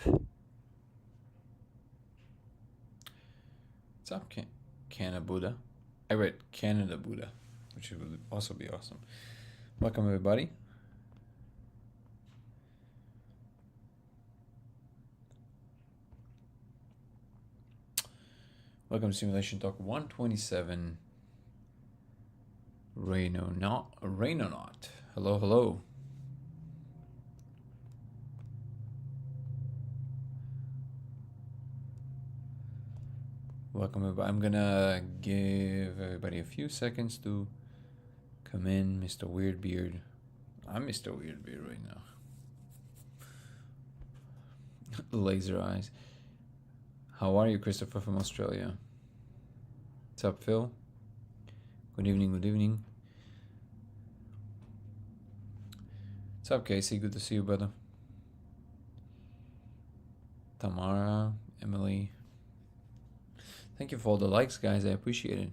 What's up, Canada Buddha? I read Canada Buddha, which would also be awesome. Welcome, everybody. Welcome to Simulation Talk 127. Rainonaut. Hello, hello. Welcome, everybody. I'm gonna give everybody a few seconds to come in. Mr. Weirdbeard. I'm Mr. Weirdbeard right now. Laser eyes. How are you, Christopher from Australia? What's up, Phil? Good evening, good evening. What's up, Casey? Good to see you, brother. Tamara, Emily. Thank you for all the likes, guys. I appreciate it.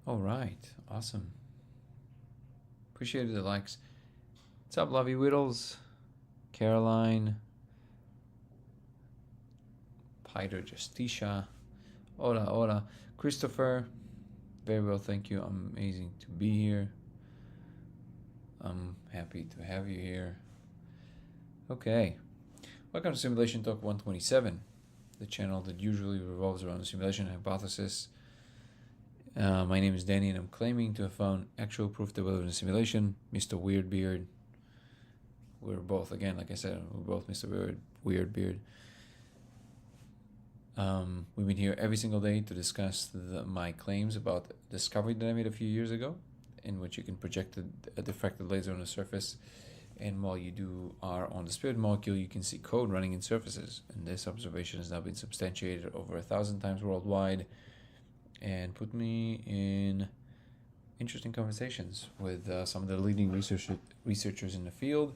All right. Awesome. Appreciated the likes. What's up, Lovey Whittles? Caroline. Peter Justicia. Hola, hola. Christopher. Very well, thank you. Amazing to be here. I'm happy to have you here. Okay. Welcome to Simulation Talk 127, the channel that usually revolves around the simulation hypothesis. My name is Danny, and I'm claiming to have found actual proof that we live in a simulation. Mr. Weirdbeard. We're both, again, like I said, we're both Mr. Weirdbeard. We've been here every single day to discuss my claims about the discovery that I made a few years ago, in which you can project a diffracted laser on a surface, and while you are on the spirit molecule, you can see code running in surfaces. And this observation has now been substantiated over 1,000 times worldwide, and put me in interesting conversations with some of the leading researchers in the field.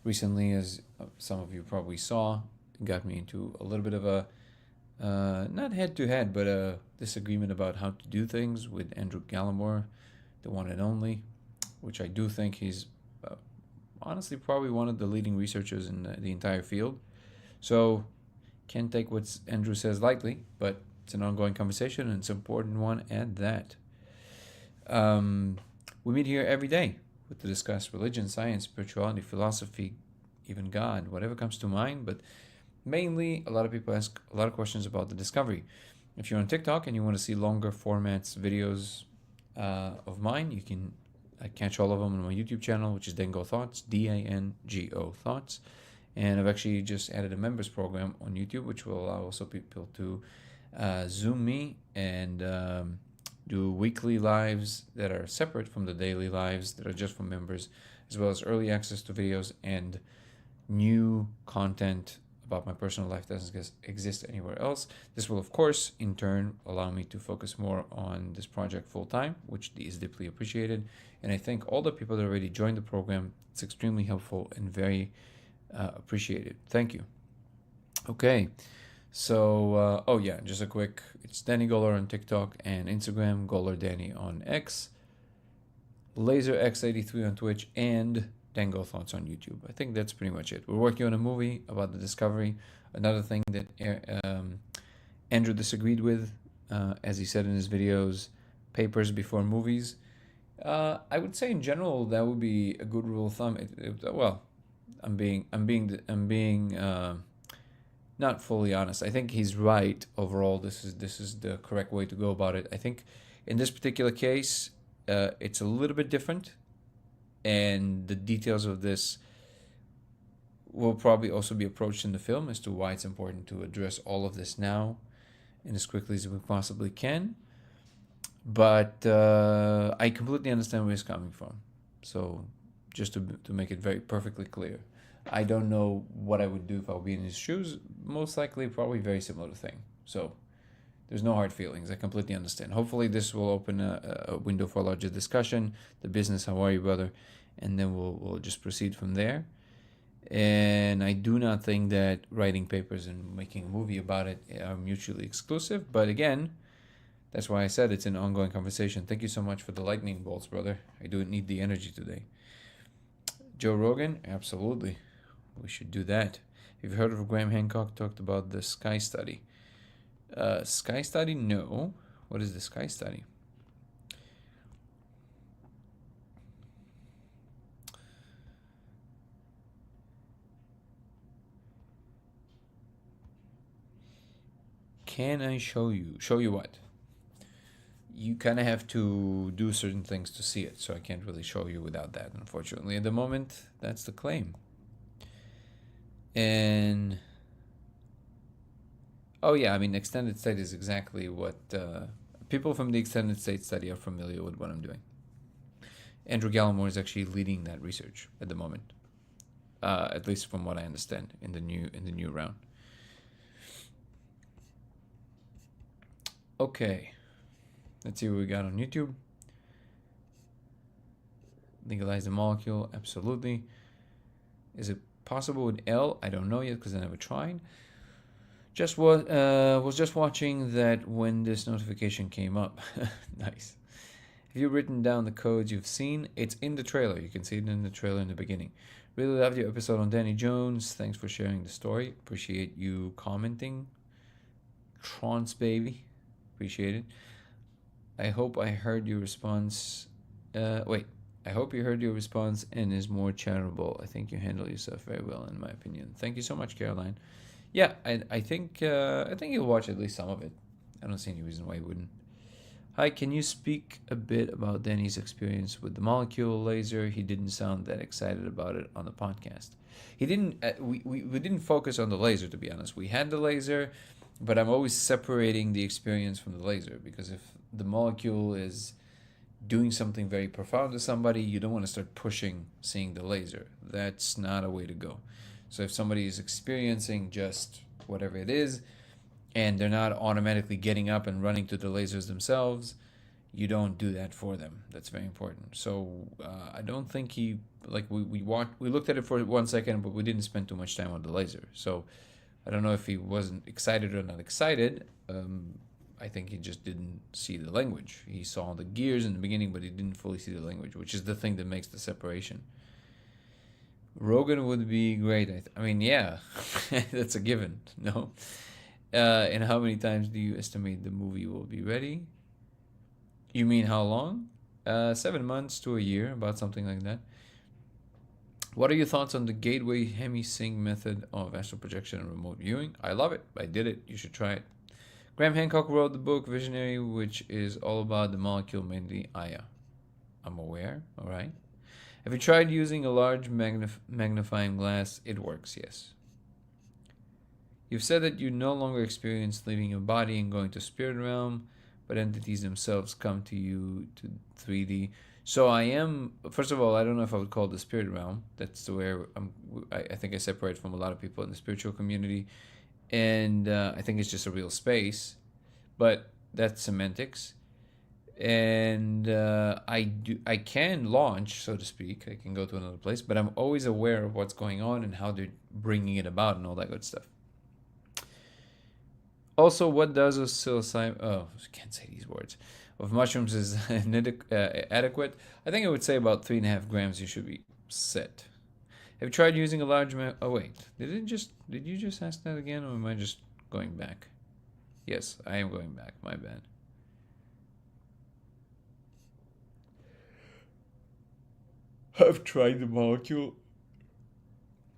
Recently, as some of you probably saw, got me into a little bit of a not head-to-head, but a disagreement about how to do things with Andrew Gallimore, the one and only, which I do think he's honestly probably one of the leading researchers in the entire field. So can't take what Andrew says lightly, but it's an ongoing conversation, and it's an important one at that. We meet here every day to discuss religion, science, spirituality, philosophy, even God, whatever comes to mind, but mainly, a lot of people ask a lot of questions about the discovery. If you're on TikTok and you want to see longer formats videos of mine, you can catch all of them on my YouTube channel, which is Dango Thoughts, D-A-N-G-O Thoughts. And I've actually just added a members program on YouTube, which will allow also people to Zoom me and do weekly lives that are separate from the daily lives that are just for members, as well as early access to videos and new content about my personal life that doesn't exist anywhere else. This will, of course, in turn, allow me to focus more on this project full-time, which is deeply appreciated. And I thank all the people that already joined the program. It's extremely helpful and very appreciated. Thank you. Okay. So, oh yeah, just a quick, it's Danny Goller on TikTok and Instagram, Goller Danny on X, LaserX83 on Twitch, and Dango Thoughts on YouTube. I think that's pretty much it. We're working on a movie about the discovery. Another thing that Andrew disagreed with, as he said in his videos, papers before movies. I would say in general that would be a good rule of thumb. Well, I'm being not fully honest. I think he's right overall. This is the correct way to go about it. I think in this particular case, it's a little bit different, and the details of this will probably also be approached in the film as to why it's important to address all of this now and as quickly as we possibly can. But I completely understand where he's coming from. So just to make it very perfectly clear, I don't know what I would do if I would be in his shoes. Most likely, probably very similar thing. So there's no hard feelings. I completely understand. Hopefully, this will open a window for a larger discussion. The business, how are you, brother? And then we'll just proceed from there. And I do not think that writing papers and making a movie about it are mutually exclusive. But again, that's why I said it's an ongoing conversation. Thank you so much for the lightning bolts, brother. I do need the energy today. Joe Rogan? Absolutely. We should do that. If you've heard of Graham Hancock talked about the Sky Study. Sky Study? No. What is the Sky Study? Can I show you? Show you what? You kind of have to do certain things to see it, so I can't really show you without that, unfortunately. At the moment, that's the claim. And oh yeah, I mean, extended state is exactly what people from the extended state study are familiar with what I'm doing. Andrew Gallimore is actually leading that research at the moment, at least from what I understand in the new round. Okay, let's see what we got on YouTube. Legalize the molecule, absolutely. Is it possible with L? I don't know yet because I never tried. Was just watching that when this notification came up. Nice. Have you written down the codes you've seen? It's in the trailer. You can see it in the trailer in the beginning. Really loved your episode on Danny Jones. Thanks for sharing the story. Appreciate you commenting. Trance baby. Appreciate it. I hope I heard your response. I hope you heard your response and is more charitable. I think you handle yourself very well, in my opinion. Thank you so much, Caroline. Yeah, I think you'll watch at least some of it. I don't see any reason why you wouldn't. Hi, can you speak a bit about Danny's experience with the molecule laser? He didn't sound that excited about it on the podcast. He didn't. We didn't focus on the laser, to be honest. We had the laser, but I'm always separating the experience from the laser, because if the molecule is doing something very profound to somebody, you don't want to start pushing seeing the laser. That's not a way to go. So if somebody is experiencing just whatever it is, and they're not automatically getting up and running to the lasers themselves, you don't do that for them. That's very important. So I don't think he, like, we looked at it for 1 second, but we didn't spend too much time on the laser. So I don't know if he wasn't excited or not excited. I think he just didn't see the language. He saw the gears in the beginning, but he didn't fully see the language, which is the thing that makes the separation. Rogan would be great. I mean, yeah, that's a given. No. And how many times do you estimate the movie will be ready? You mean how long? 7 months to a year, about something like that. What are your thoughts on the gateway hemi-sync method of astral projection and remote viewing? I love it. I did it. You should try it. Graham Hancock wrote the book Visionary, which is all about the molecule, mainly Aya. I'm aware. All right. Have you tried using a large magnifying glass? It works, yes. You've said that you no longer experience leaving your body and going to spirit realm, but entities themselves come to you to 3D. So I am, first of all, I don't know if I would call it the spirit realm. That's where I think I separate from a lot of people in the spiritual community. And I think it's just a real space, but that's semantics. And I can launch, so to speak. I can go to another place, but I'm always aware of what's going on and how they're bringing it about and all that good stuff. Also, what does a psilocybin? Oh, I can't say these words. Of mushrooms is adequate? I think I would say about 3.5 grams. You should be set. Have you tried using a large amount? Oh wait, did you just ask that again, or am I just going back? Yes, I am going back. My bad. I've tried the molecule.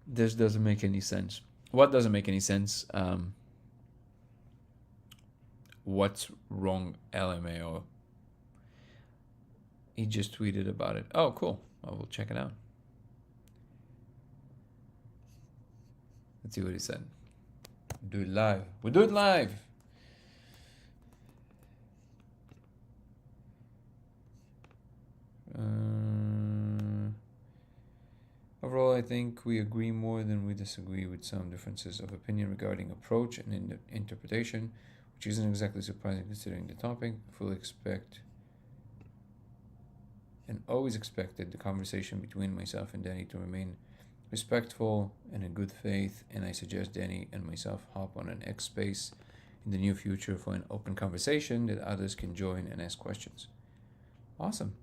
This doesn't make any sense. What doesn't make any sense? What's wrong, LMAO? He just tweeted about it. Oh, cool. I will check it out. Let's see what he said. Do it live. We'll do it live. Overall, I think we agree more than we disagree, with some differences of opinion regarding approach and interpretation, which isn't exactly surprising considering the topic. I fully expect and always expected the conversation between myself and Danny to remain respectful and in good faith, and I suggest Danny and myself hop on an X space in the near future for an open conversation that others can join and ask questions. Awesome.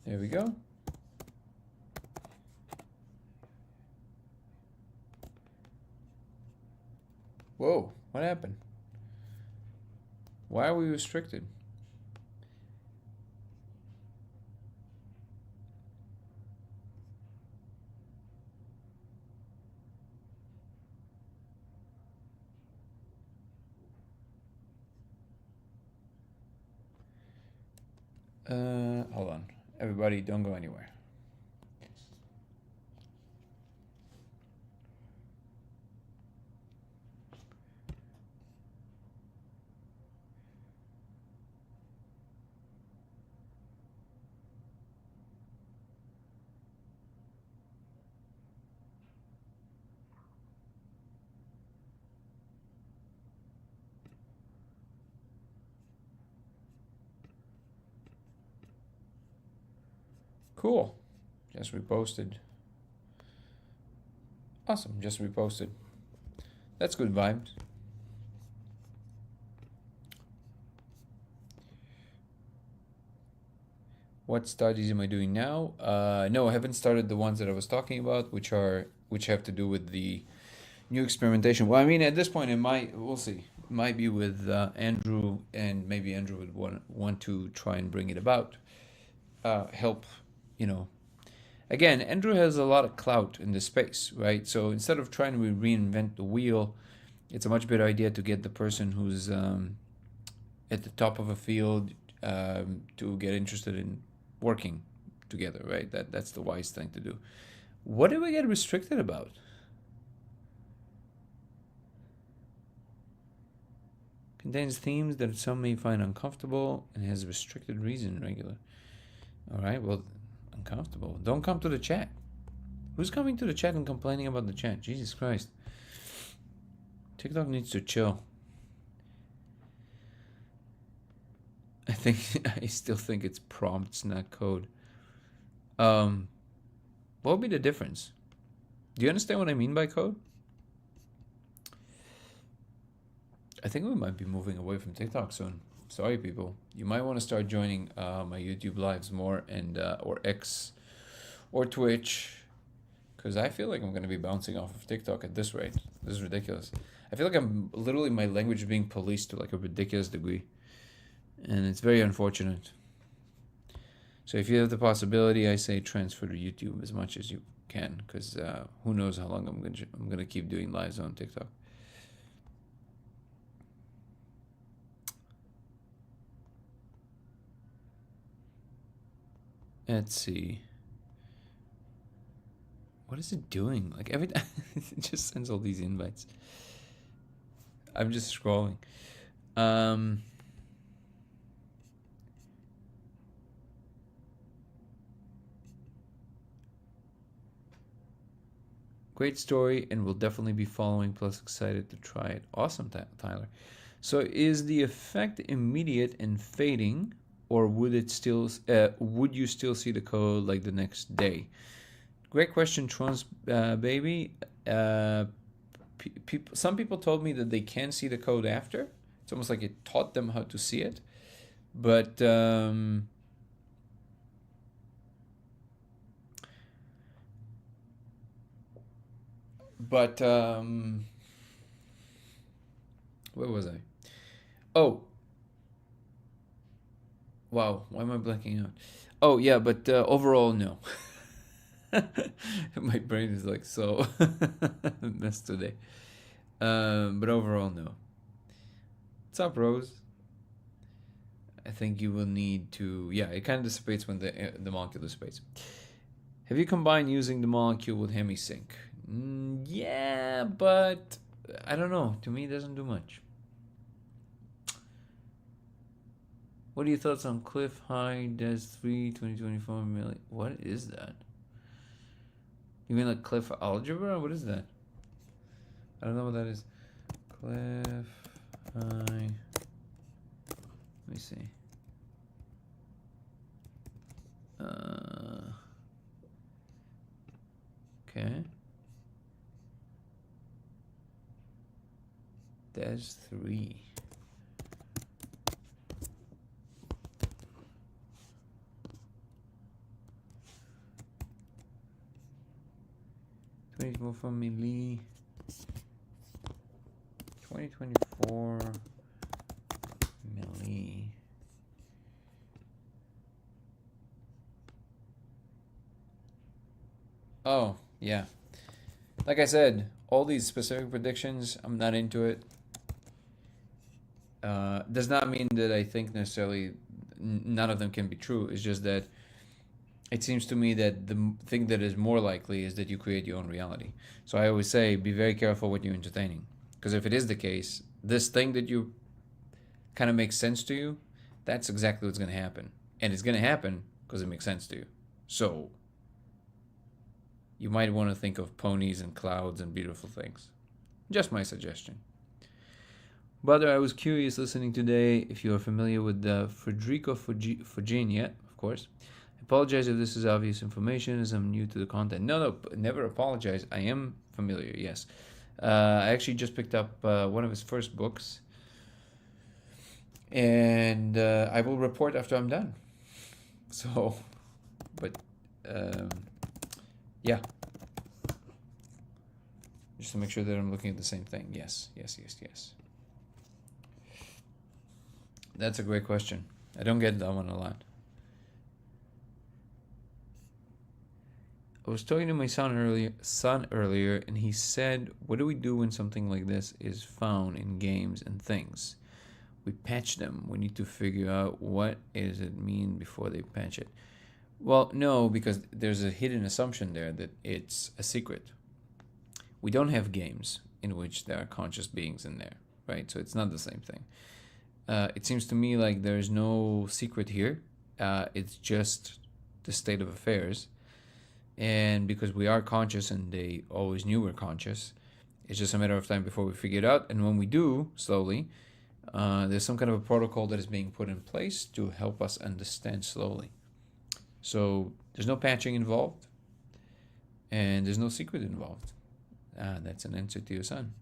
There we go. Whoa, what happened? Why are we restricted? Hold on. Everybody, don't go anywhere. Cool. Just reposted. Awesome. Just reposted. That's good vibes. What studies am I doing now? No, I haven't started the ones that I was talking about, which have to do with the new experimentation. Well, I mean, at this point, we'll see. It might be with Andrew, and maybe Andrew would want to try and bring it about. Help, Again, Andrew has a lot of clout in this space, right? So instead of trying to reinvent the wheel, it's a much better idea to get the person who's at the top of a field to get interested in working together, right? That's the wise thing to do. What do we get restricted about? Contains themes that some may find uncomfortable and has restricted reason regular. All right, well, uncomfortable. Don't come to the chat. Who's coming to the chat and complaining about the chat? Jesus Christ. TikTok needs to chill. I still think it's prompts, not code. What would be the difference? Do you understand what I mean by code? I think we might be moving away from TikTok soon. Sorry, people. You might want to start joining my YouTube lives more, and or X or Twitch, because I feel like I'm going to be bouncing off of TikTok at this rate. This is ridiculous. I feel like my language is being policed to like a ridiculous degree, and it's very unfortunate. So if you have the possibility, I say transfer to YouTube as much as you can, because who knows how long I'm gonna keep doing lives on TikTok. Let's see. What is it doing? Like every time it just sends all these invites. I'm just scrolling. Great story, and we'll definitely be following, plus excited to try it. Awesome, Tyler. So is the effect immediate and fading, or would you still see the code like the next day? Great question, Trans baby. Some people told me that they can see the code after. It's almost like it taught them how to see it, but where was I? Oh, wow, why am I blanking out? Oh yeah, but overall no. My brain is like so messed today. But overall no. What's up, Rose? I think you will need to, yeah, it kind of dissipates when the molecule dissipates. Have you combined using the molecule with hemisync? Yeah, but I don't know. To me, it doesn't do much. What are your thoughts on Cliff High Des 3 2024 million? What is that? You mean like Cliff Algebra? What is that? I don't know what that is. Cliff High. Let me see. Okay. Des 3. For me, 2024 milli. Oh, yeah. Like I said, all these specific predictions, I'm not into it. Does not mean that I think necessarily none of them can be true. It's just that it seems to me that the thing that is more likely is that you create your own reality. So I always say, be very careful what you're entertaining. Because if it is the case, this thing that you kind of makes sense to you, that's exactly what's going to happen. And it's going to happen because it makes sense to you. So you might want to think of ponies and clouds and beautiful things. Just my suggestion. Brother, I was curious listening today if you are familiar with Federico Virginia, of course. I apologize if this is obvious information as I'm new to the content. No, never apologize. I am familiar, yes. I actually just picked up one of his first books. And I will report after I'm done. So, but yeah. Just to make sure that I'm looking at the same thing. Yes. That's a great question. I don't get that one a lot. I was talking to my son earlier, and he said, what do we do when something like this is found in games and things? We patch them. We need to figure out what does it mean before they patch it. Well, no, because there's a hidden assumption there that it's a secret. We don't have games in which there are conscious beings in there, right? So it's not the same thing. It seems to me like there's no secret here. It's just the state of affairs. And because we are conscious and they always knew we're conscious, it's just a matter of time before we figure it out. And when we do, slowly, there's some kind of a protocol that is being put in place to help us understand slowly. So there's no patching involved, and there's no secret involved. That's an answer to your son.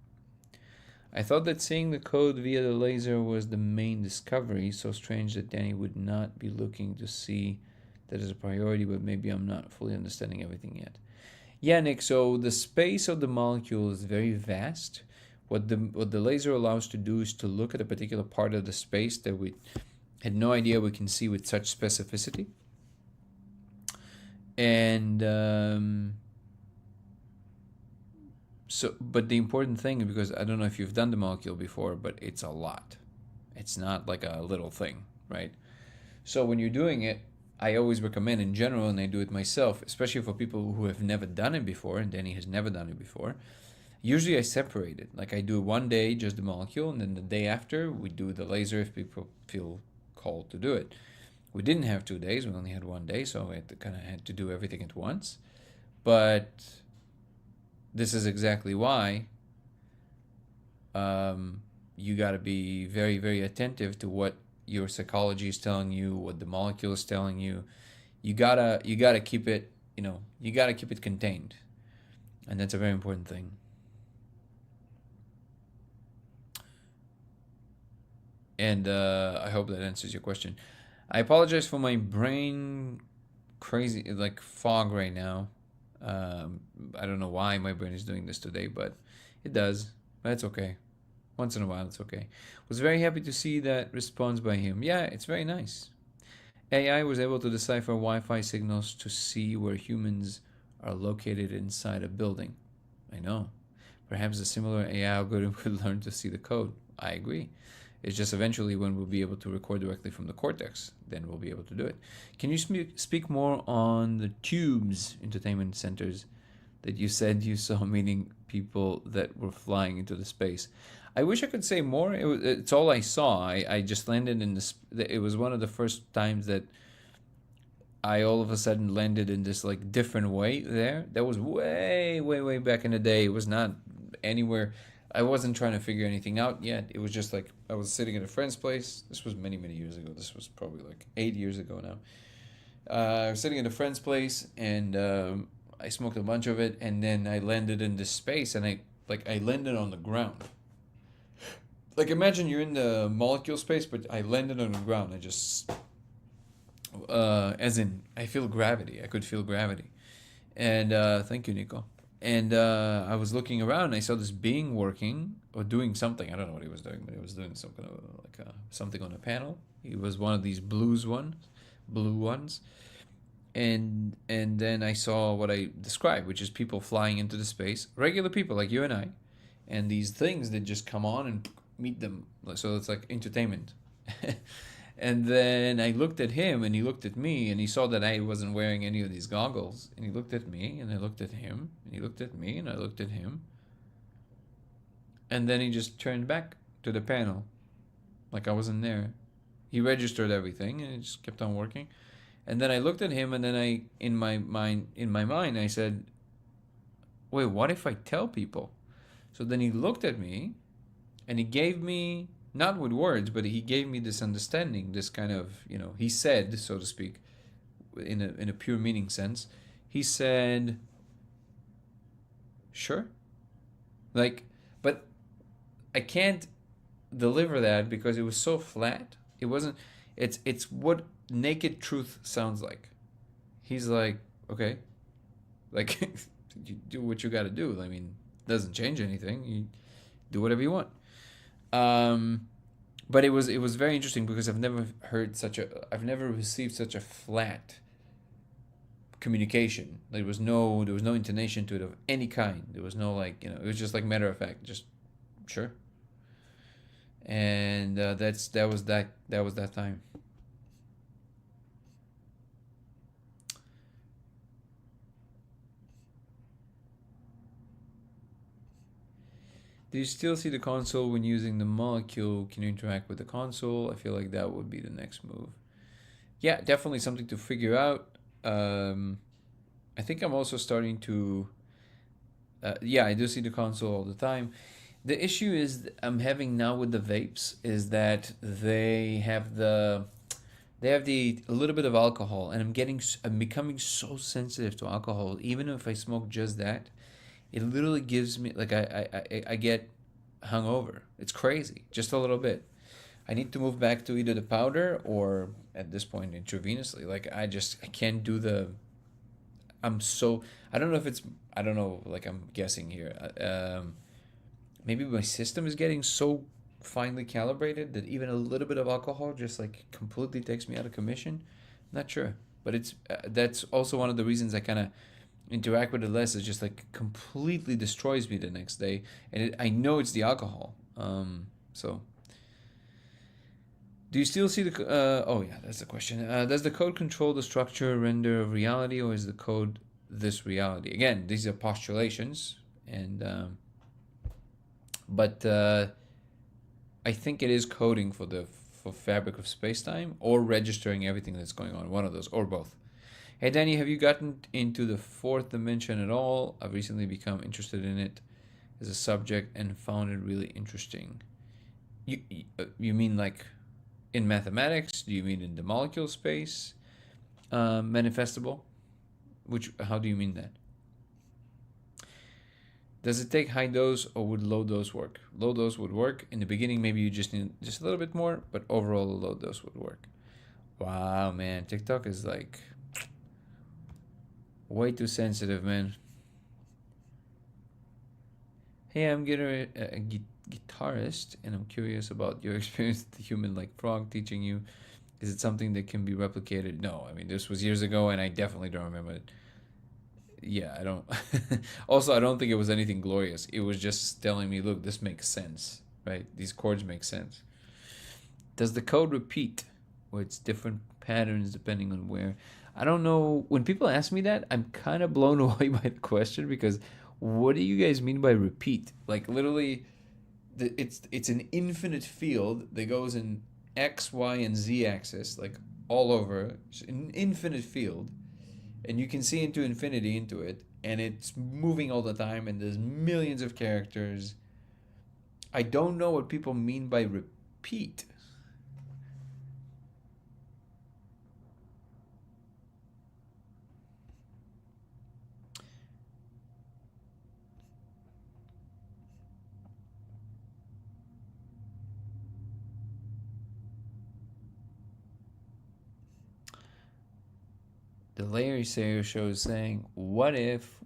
I thought that seeing the code via the laser was the main discovery. So strange that Danny would not be looking to see that as a priority, but maybe I'm not fully understanding everything yet. Yeah, Nick, so the space of the molecule is very vast. What the laser allows to do is to look at a particular part of the space that we had no idea we can see with such specificity. And but the important thing, because I don't know if you've done the molecule before, but it's a lot. It's not like a little thing, right? So when you're doing it, I always recommend in general, and I do it myself, especially for people who have never done it before, and Danny has never done it before. Usually I separate it. Like I do one day, just the molecule, and then the day after, we do the laser if people feel called to do it. We didn't have 2 days, we only had 1 day, so we had to do everything at once. But this is exactly why you got to be very, very attentive to what your psychology is telling you, what the molecule is telling you. You gotta keep it, you gotta keep it contained, and that's a very important thing. And I hope that answers your question. I apologize for my brain crazy, like fog right now. I don't know why my brain is doing this today, but it does. But it's okay. Once in a while, it's okay. Was very happy to see that response by him. Yeah, it's very nice. AI was able to decipher Wi-Fi signals to see where humans are located inside a building. I know. Perhaps a similar AI algorithm could learn to see the code. I agree. It's just eventually when we'll be able to record directly from the cortex, then we'll be able to do it. Can you speak more on the tubes entertainment centers that you said you saw, meaning people that were flying into the space. I wish I could say more. It's all I saw. I just landed in this. It was one of the first times that I all of a sudden landed in this like different way there. That was way, way, way back in the day. It was not anywhere. I wasn't trying to figure anything out yet. It was just like I was sitting at a friend's place. This was many, many years ago. This was probably like 8 years ago now. I was sitting at a friend's place and I smoked a bunch of it, and then I landed in this space, and I landed on the ground. Like imagine you're in the molecule space, but I landed on the ground. I just as in I feel gravity. I could feel gravity. And thank you, Nico. And I was looking around and I saw this being working or doing something. I don't know what he was doing, but he was doing some kind of like something on a panel. He was one of these blue ones. And then I saw what I described, which is people flying into the space, regular people like you and I, and these things that just come on and meet them. So it's like entertainment. And then I looked at him and he looked at me and he saw that I wasn't wearing any of these goggles. And he looked at me and I looked at him and he looked at me and I looked at him. And then he just turned back to the panel like I wasn't there. He registered everything and it just kept on working. And then I looked at him and then in my mind I said, wait, what if I tell people? So then he looked at me and he gave me, not with words, but he gave me this understanding, this kind of, he said, so to speak, in a pure meaning sense, he said, sure. Like, but I can't deliver that because it was so flat. It wasn't, it's what naked truth sounds like. He's like, okay, like, you do what you got to do. I mean, it doesn't change anything. You do whatever you want. But it was very interesting because I've never received such a flat communication. There was no intonation to it of any kind. There was no it was just like matter of fact, just sure. And that was that time. Do you still see the console when using the molecule? Can you interact with the console? I feel like that would be the next move. Yeah, definitely something to figure out. I think I'm also starting to... yeah, I do see the console all the time. The issue is I'm having now with the vapes is that they have a little bit of alcohol, and I'm becoming so sensitive to alcohol. Even if I smoke just that, it literally gives me like I get hungover. It's crazy, just a little bit. I need to move back to either the powder or at this point intravenously. Like I can't do the. I don't know if it's I don't know. Like I'm guessing here. Maybe my system is getting so finely calibrated that even a little bit of alcohol just like completely takes me out of commission. Not sure, but it's that's also one of the reasons I kind of interact with it less. It just like completely destroys me the next day, and I know it's the alcohol. So do you still see the oh yeah, that's the question. Does the code control the structure render of reality, or is the code this reality? Again, these are postulations, and but I think it is coding for fabric of space-time or registering everything that's going on, one of those or both. Hey Danny, have you gotten into the fourth dimension at all? I've recently become interested in it as a subject and found it really interesting. You mean like in mathematics? Do you mean in the molecule space? Manifestable? How do you mean that? Does it take high dose or would low dose work? Low dose would work. In the beginning, maybe you just need just a little bit more, but overall, a low dose would work. Wow, man. TikTok is like way too sensitive, man. Hey, I'm getting a guitarist, and I'm curious about your experience with the human-like frog teaching you. Is it something that can be replicated? No, I mean, this was years ago, and I definitely don't remember it. Yeah, I don't. Also, I don't think it was anything glorious. It was just telling me, look, this makes sense, right? These chords make sense. Does the code repeat, or it's different patterns depending on where? I don't know. When people ask me that, I'm kind of blown away by the question because what do you guys mean by repeat? Like literally, it's an infinite field that goes in x, y, and z axis, like all over. It's an infinite field, and you can see into infinity into it, and it's moving all the time, and there's millions of characters. I don't know what people mean by repeat. The Larry Sayer show is saying, what if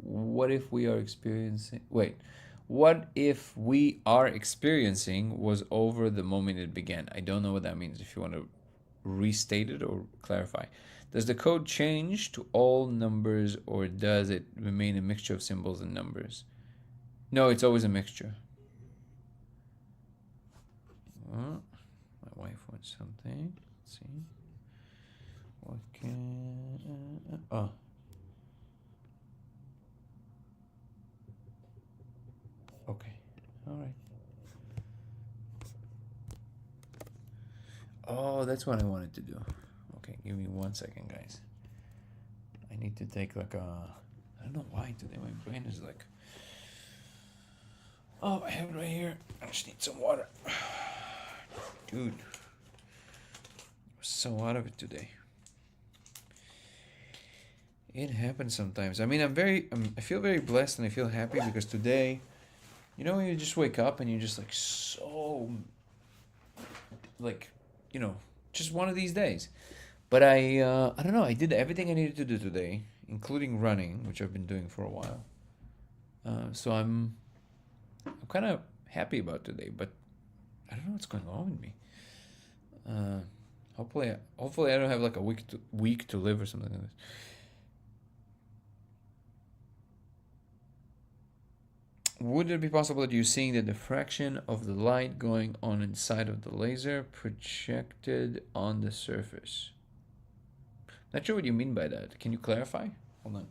we are experiencing, wait, what if we are experiencing was over the moment it began? I don't know what that means. If you want to restate it or clarify. Does the code change to all numbers or does it remain a mixture of symbols and numbers? No, it's always a mixture. Oh, my wife wants something. Let's see. What can. Oh. Okay. All right. Oh, that's what I wanted to do. Okay, give me 1 second, guys. I need to take like a. I don't know why today my brain is like. Oh, I have it right here. I just need some water. Dude. I was so out of it today. It happens sometimes. I mean, I feel very blessed and I feel happy because today, when you just wake up and you're just like so, like, you know, just one of these days. But I don't know. I did everything I needed to do today, including running, which I've been doing for a while. So I'm kind of happy about today, but I don't know what's going on with me. Uh, hopefully I don't have like a week to live or something like this. Would it be possible that you're seeing the diffraction of the light going on inside of the laser projected on the surface? Not sure what you mean by that. Can you clarify? Hold on.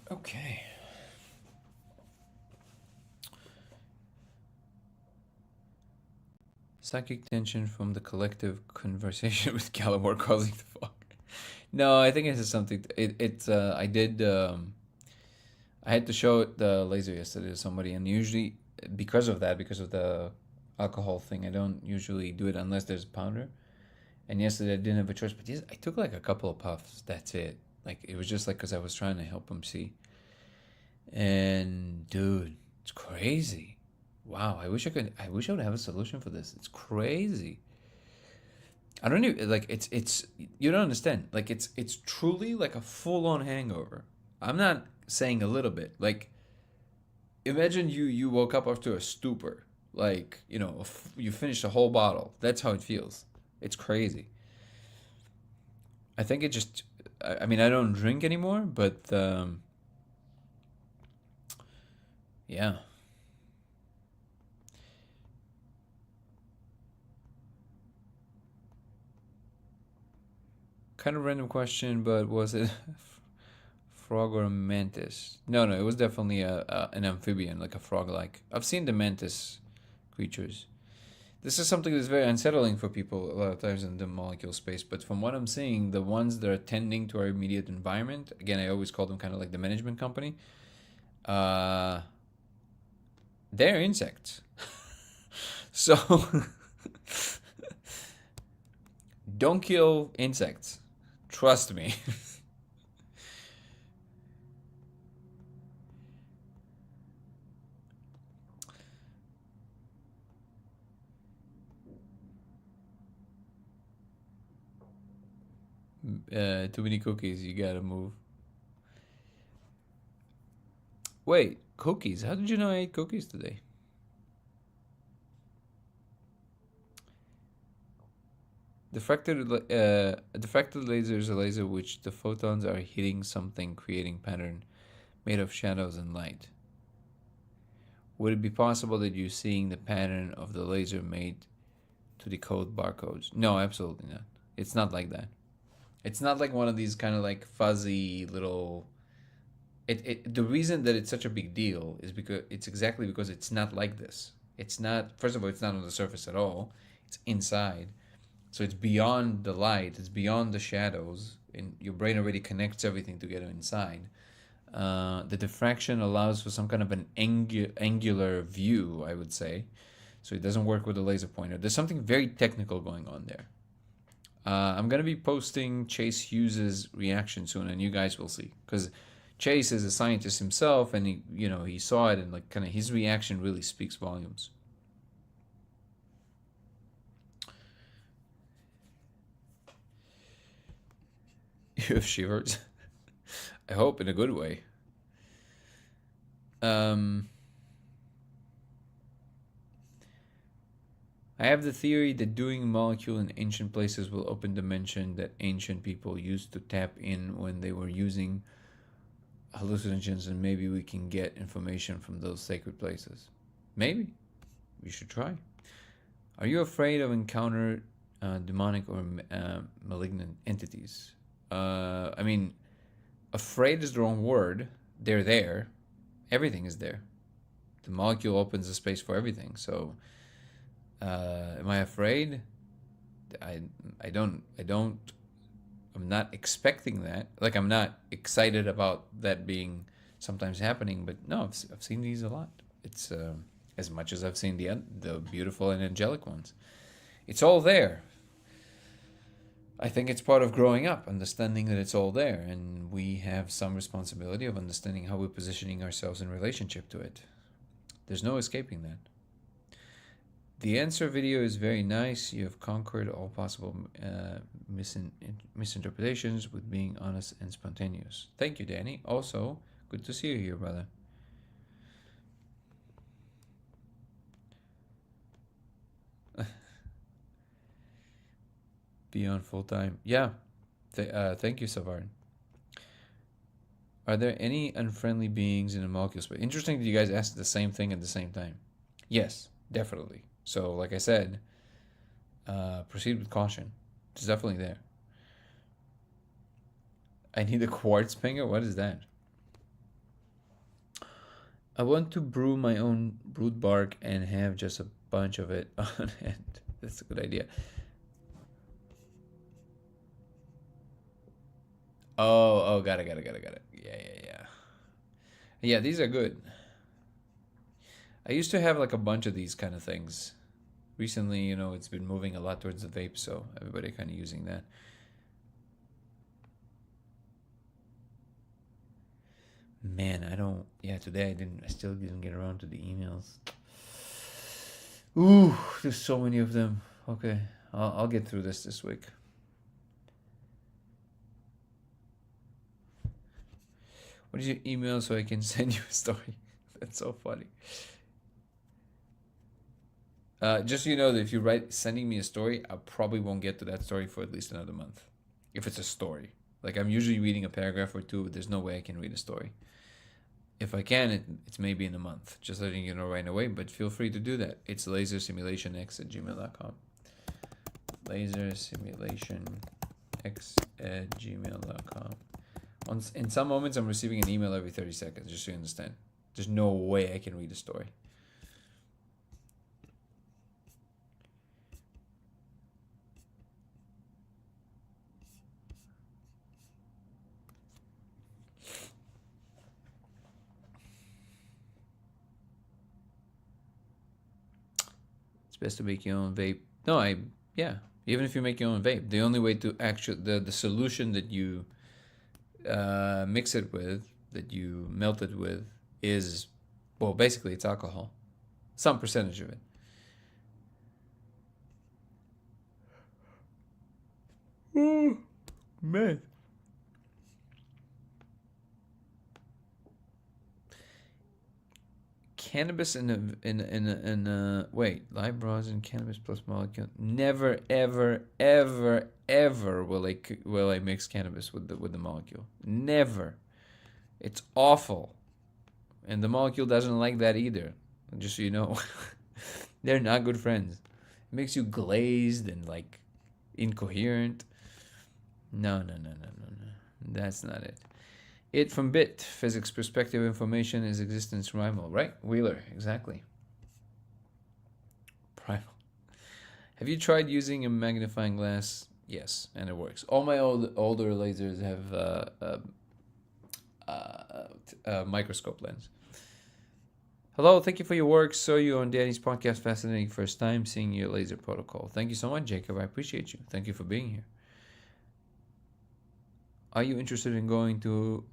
Okay. Psychic tension from the collective conversation with Gallimore causing the fog. No, I think it has something. I did. I had to show the laser yesterday to somebody, and usually because of the alcohol thing, I don't usually do it unless there's a pounder. And yesterday I didn't have a choice, but yes, I took like a couple of puffs. That's it. Like it was just like because I was trying to help him see. And dude, it's crazy. Wow, I wish I could. I wish I would have a solution for this. It's crazy. I don't even like. It's you don't understand. Like it's truly like a full on hangover. I'm not saying a little bit. Like imagine you woke up after a stupor. Like you finished a whole bottle. That's how it feels. It's crazy. I think it just. I mean, I don't drink anymore, but yeah. Kind of random question, but was it frog or a mantis? No, no, it was definitely an amphibian, like a frog-like. I've seen the mantis creatures. This is something that's very unsettling for people a lot of times in the molecule space. But from what I'm seeing, the ones that are tending to our immediate environment, again, I always call them kind of like the management company. Uh, they're insects. So don't kill insects. Trust me. Too many cookies. You gotta move. Wait, cookies. How did you know I ate cookies today? Diffracted laser is a laser which the photons are hitting something, creating pattern made of shadows and light. Would it be possible that you're seeing the pattern of the laser made to decode barcodes? No, absolutely not. It's not like that. It's not like one of these kind of like fuzzy little. The reason that it's such a big deal is because it's exactly because it's not like this. It's not. First of all, it's not on the surface at all. It's inside, so it's beyond the light. It's beyond the shadows, and your brain already connects everything together inside. The diffraction allows for some kind of an angular view, I would say. So it doesn't work with a laser pointer. There's something very technical going on there. I'm gonna be posting Chase Hughes' reaction soon, and you guys will see, because Chase is a scientist himself, and he saw it, and like kind of his reaction really speaks volumes. You have shivers. I hope in a good way. I have the theory that doing molecule in ancient places will open dimension that ancient people used to tap in when they were using hallucinogens, and maybe we can get information from those sacred places. Maybe. We should try. Are you afraid of encounter demonic or malignant entities? I mean, afraid is the wrong word. They're there. Everything is there. The molecule opens a space for everything. So, am I afraid? I'm not expecting that. Like, I'm not excited about that being sometimes happening. But no, I've seen these a lot. It's as much as I've seen the beautiful and angelic ones. It's all there. I think it's part of growing up, understanding that it's all there, and we have some responsibility of understanding how we're positioning ourselves in relationship to it. There's no escaping that. The answer video is very nice. You have conquered all possible misinterpretations with being honest and spontaneous. Thank you, Danny. Also, good to see you here, brother. Beyond full time. Yeah. Thank you, Savard. Are there any unfriendly beings in the molecule space? Interesting that you guys asked the same thing at the same time. Yes, definitely. So, like I said, proceed with caution. It's definitely there. I need a quartz pinger? What is that? I want to brew my own brood bark and have just a bunch of it on hand. That's a good idea. Oh, got it. Yeah. Yeah, these are good. I used to have like a bunch of these kind of things. Recently, it's been moving a lot towards the vape, so everybody kind of using that. Man, today I still didn't get around to the emails. Ooh, there's so many of them. Okay, I'll get through this week. What is your email so I can send you a story? That's so funny. Just so you know that if you sending me a story, I probably won't get to that story for at least another month. If it's a story. Like, I'm usually reading a paragraph or two, but there's no way I can read a story. If I can, it's maybe in a month. Just letting you know right away, but feel free to do that. It's lasersimulationx@gmail.com. lasersimulationx@gmail.com. In some moments, I'm receiving an email every 30 seconds, just so you understand. There's no way I can read a story. It's best to make your own vape. No, even if you make your own vape, the only way to actually, the solution that you mix it with, that you melt it with, is, well, basically it's alcohol. Some percentage of it. Meth. Cannabis wait, live rosin, cannabis plus molecule. Never, ever, ever, ever will I mix cannabis with the molecule. Never. It's awful, and the molecule doesn't like that either. Just so you know, they're not good friends. It makes you glazed and like incoherent. No, no, no, no, no, no. That's not it. It from bit, physics perspective information is existence primal, right? Wheeler, exactly. Primal. Have you tried using a magnifying glass? Yes, and it works. All my older lasers have a microscope lens. Hello, thank you for your work. Saw you on Danny's podcast. Fascinating first time seeing your laser protocol. Thank you so much, Jacob. I appreciate you. Thank you for being here. Are you interested in going to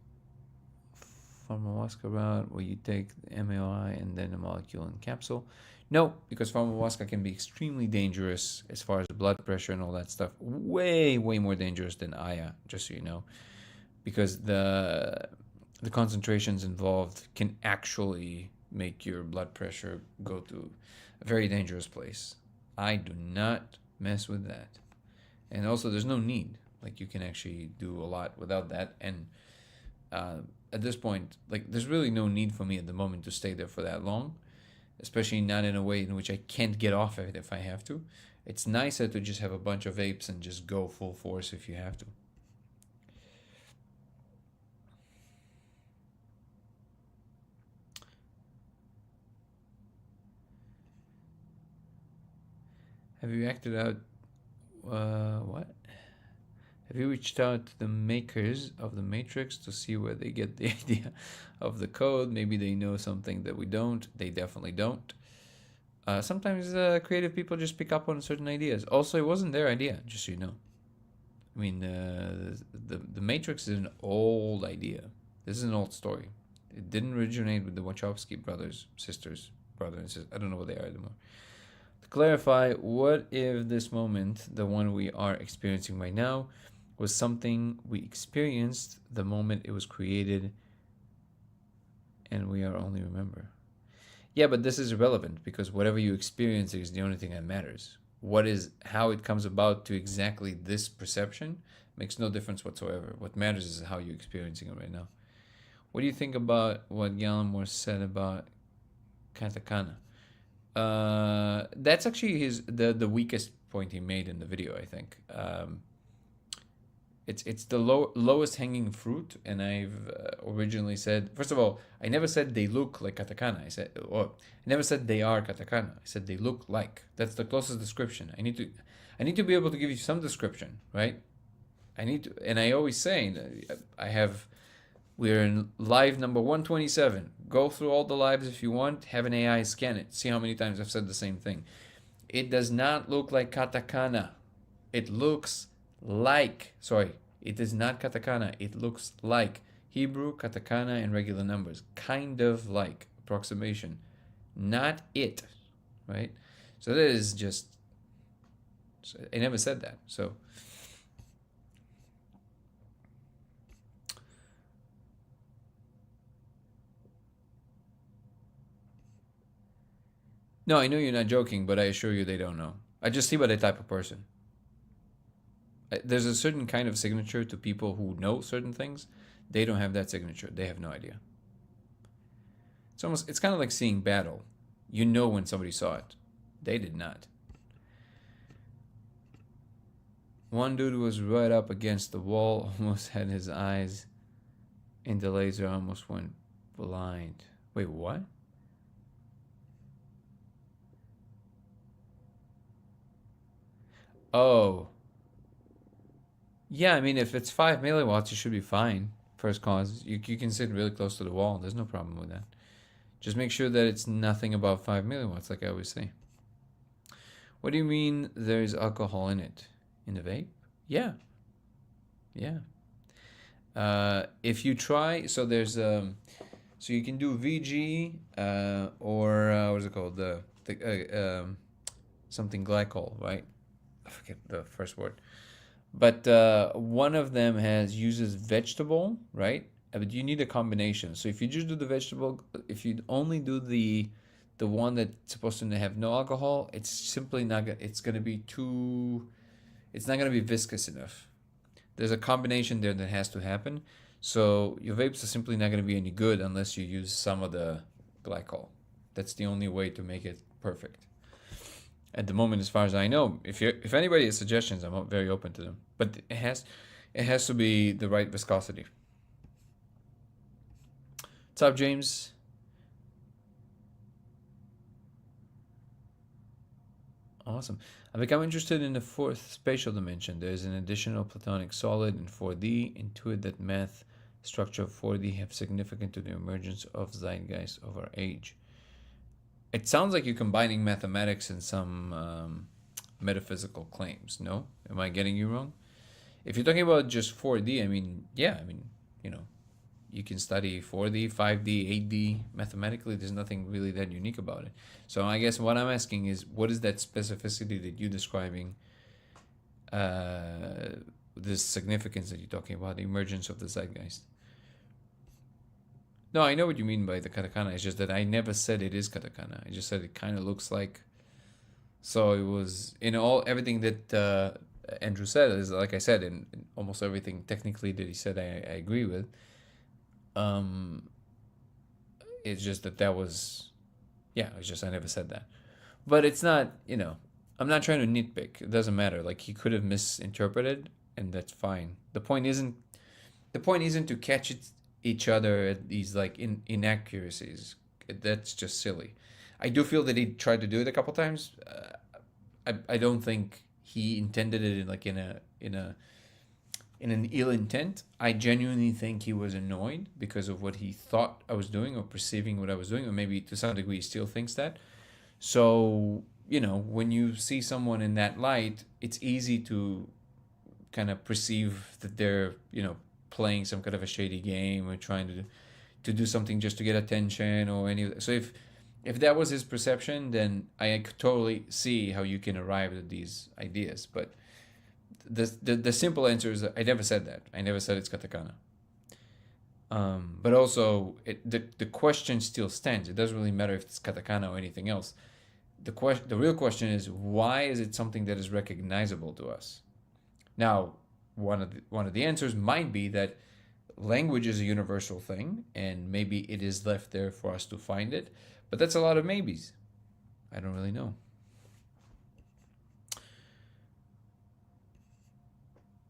pharmawaska route where you take the MAOI and then a molecule and capsule? No, because pharmawaska can be extremely dangerous as far as blood pressure and all that stuff. Way, way more dangerous than Aya, just so you know. Because the concentrations involved can actually make your blood pressure go to a very dangerous place. I do not mess with that. And also, there's no need. Like, you can actually do a lot without that. And at this point, like, there's really no need for me at the moment to stay there for that long, especially not in a way in which I can't get off of it if I have to. It's nicer to just have a bunch of vapes and just go full force if you have to. Have you acted out? What? Have you reached out to the makers of the Matrix to see where they get the idea of the code? Maybe they know something that we don't. They definitely don't. Sometimes creative people just pick up on certain ideas. Also, it wasn't their idea, just so you know. I mean, the Matrix is an old idea. This is an old story. It didn't originate with the Wachowski brothers, sisters, brother and sister. I don't know what they are anymore. To clarify, what if this moment, the one we are experiencing right now, was something we experienced the moment it was created and we are only remember? Yeah, but this is irrelevant because whatever you experience is the only thing that matters. How it comes about to exactly this perception makes no difference whatsoever. What matters is how you're experiencing it right now. What do you think about what Gallimore said about katakana? That's actually the weakest point he made in the video, I think. It's the lowest hanging fruit, and I've originally said, first of all, I never said they look like katakana. I never said they are katakana. I said they look like. That's the closest description. I need to be able to give you some description, right? And I always say, we're in live number 127. Go through all the lives if you want. Have an AI scan it. See how many times I've said the same thing. It does not look like katakana. It looks like, it is not katakana. It looks like Hebrew, katakana, and regular numbers. Kind of like approximation. Not it, right? So that is just, I never said that. So no, I know you're not joking, but I assure you they don't know. I just see by the type of person. There's a certain kind of signature to people who know certain things. They don't have that signature. They have no idea. It's kind of like seeing battle. You know when somebody saw it. They did not. One dude was right up against the wall, almost had his eyes in the laser, almost went blind. Wait, what? Oh. Yeah, I mean, if it's 5 milliwatts, you should be fine. First cause. You can sit really close to the wall. There's no problem with that. Just make sure that it's nothing above 5 milliwatts, like I always say. What do you mean there's alcohol in it? In the vape? Yeah. Yeah. If you try, so there's so you can do VG or what is it called? Something glycol, right? I forget the first word. But one of them uses vegetable, right? But you need a combination. So if you just do the vegetable, if you only do the one that's supposed to have no alcohol, it's simply not. It's gonna be too. It's not gonna be viscous enough. There's a combination there that has to happen. So your vapes are simply not gonna be any good unless you use some of the glycol. That's the only way to make it perfect. At the moment, as far as I know, if anybody has suggestions, I'm very open to them. But it has to be the right viscosity. What's up, James? Awesome. I become interested in the fourth spatial dimension. There's an additional platonic solid in 4D. Intuit that math structure of 4D have significant to the emergence of zeitgeist of our age. It sounds like you're combining mathematics and some metaphysical claims. No, am I getting you wrong? If you're talking about just 4D, I mean, yeah, I mean, you can study 4D, 5D, 8D mathematically. There's nothing really that unique about it. So I guess what I'm asking is, what is that specificity that you're describing? This significance that you're talking about, the emergence of the zeitgeist. No, I know what you mean by the katakana. It's just that I never said it is katakana. I just said it kind of looks like. So it was everything that Andrew said is, like I said, in almost everything technically that he said, I agree with. It's just that was, yeah. It's just I never said that, but it's not. I'm not trying to nitpick. It doesn't matter. Like, he could have misinterpreted, and that's fine. The point isn't to catch each other at these like inaccuracies. That's just silly. I do feel that he tried to do it a couple times. I don't think he intended it in an ill intent. I genuinely think he was annoyed because of what he thought I was doing, or perceiving what I was doing, or maybe to some degree he still thinks that. So, when you see someone in that light, it's easy to kind of perceive that they're, playing some kind of a shady game, or trying to do something just to get attention, or any. So if that was his perception, then I could totally see how you can arrive at these ideas. But the simple answer is that I never said that. I never said it's katakana. But also, the question still stands. It doesn't really matter if it's katakana or anything else. The real question is, why is it something that is recognizable to us? Now, one of the answers might be that language is a universal thing, and maybe it is left there for us to find it. But that's a lot of maybes. I don't really know.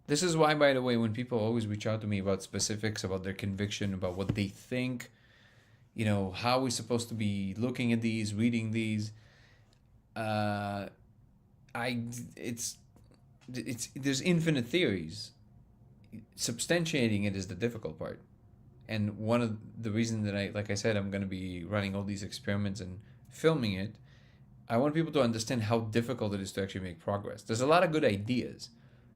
This is why, by the way, when people always reach out to me about specifics, about their conviction, about what they think, how we're supposed to be looking at these, reading these, it's there's infinite theories. Substantiating it is the difficult part. And one of the reasons that like I said, I'm going to be running all these experiments and filming it, I want people to understand how difficult it is to actually make progress. There's a lot of good ideas.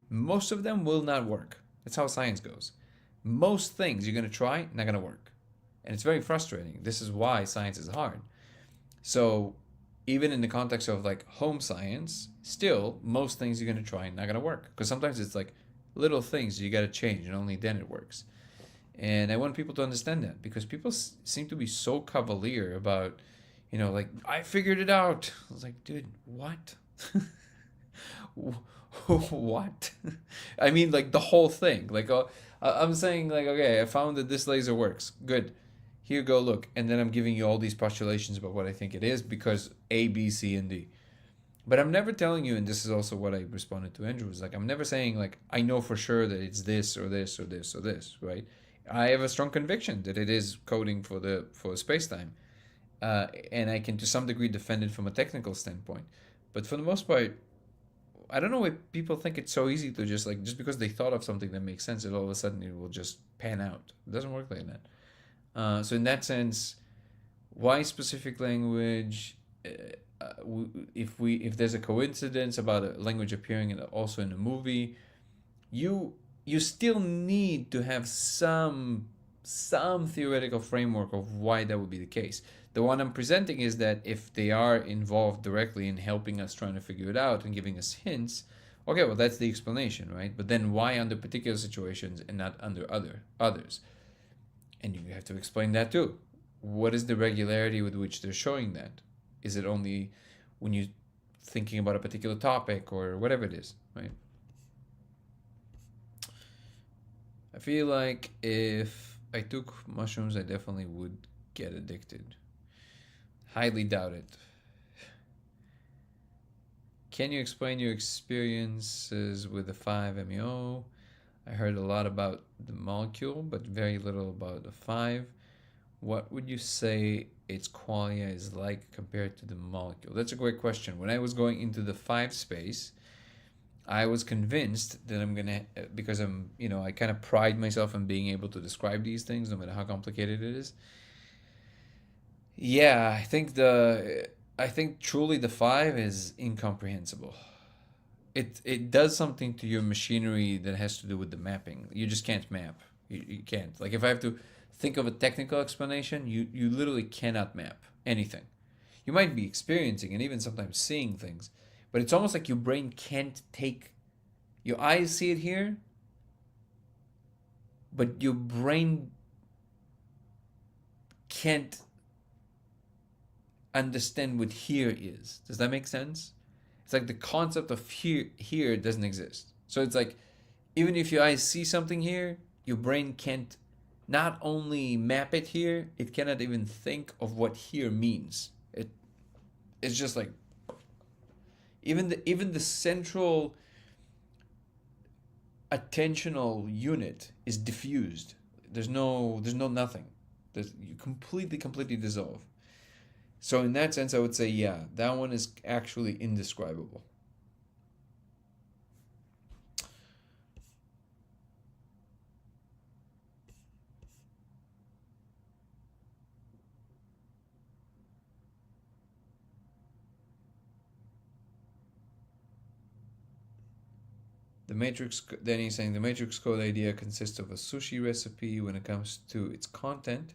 Most of them will not work. That's how science goes. Most things you're going to try, not going to work. And it's very frustrating. This is why science is hard. So even in the context of like home science, still, most things you're going to try, not going to work. Because sometimes it's like little things you got to change, and only then it works. And I want people to understand that, because people seem to be so cavalier about, like, I figured it out. I was like, dude, what? What? I mean, like, the whole thing. Like, I'm saying, like, okay, I found that this laser works. Good. Here, go look. And then I'm giving you all these postulations about what I think it is, because A, B, C, and D. But I'm never telling you, and this is also what I responded to Andrew, was like, I'm never saying, like, I know for sure that it's this or this or this or this, right? I have a strong conviction that it is coding for space-time. And I can, to some degree, defend it from a technical standpoint. But for the most part, I don't know why people think it's so easy to just because they thought of something that makes sense, that all of a sudden it will just pan out. It doesn't work like that. So in that sense, why specific language? If there's a coincidence about a language appearing also in a movie, you still need to have some theoretical framework of why that would be the case. The one I'm presenting is that if they are involved directly in helping us trying to figure it out and giving us hints, Okay, well that's the explanation, right? But then why under particular situations and not under others? And you have to explain that too. What is the regularity with which they're showing that? Is it only when you're thinking about a particular topic or whatever it is, right? I feel like if I took mushrooms, I definitely would get addicted. Highly doubt it. Can you explain your experiences with the 5-MeO? I heard a lot about the molecule, but very little about the 5. What would you say its qualia is like compared to the molecule? That's a great question. When I was going into the 5 space, I was convinced that I'm gonna, because I kind of pride myself on being able to describe these things, no matter how complicated it is. Yeah, I think truly the 5 is incomprehensible. It does something to your machinery that has to do with the mapping. You just can't map. You can't. Like if I have to think of a technical explanation, you literally cannot map anything. You might be experiencing and even sometimes seeing things, but it's almost like your brain can't take. Your eyes see it here, but your brain can't understand what here is. Does that make sense? It's like the concept of here doesn't exist. So it's like even if your eyes see something here, your brain can't not only map it here, it cannot even think of what here means. It's just like even the central attentional unit is diffused. There's no nothing. You completely dissolve. So in that sense, I would say yeah, that one is actually indescribable. The matrix, Danny is saying the matrix code idea consists of a sushi recipe when it comes to its content.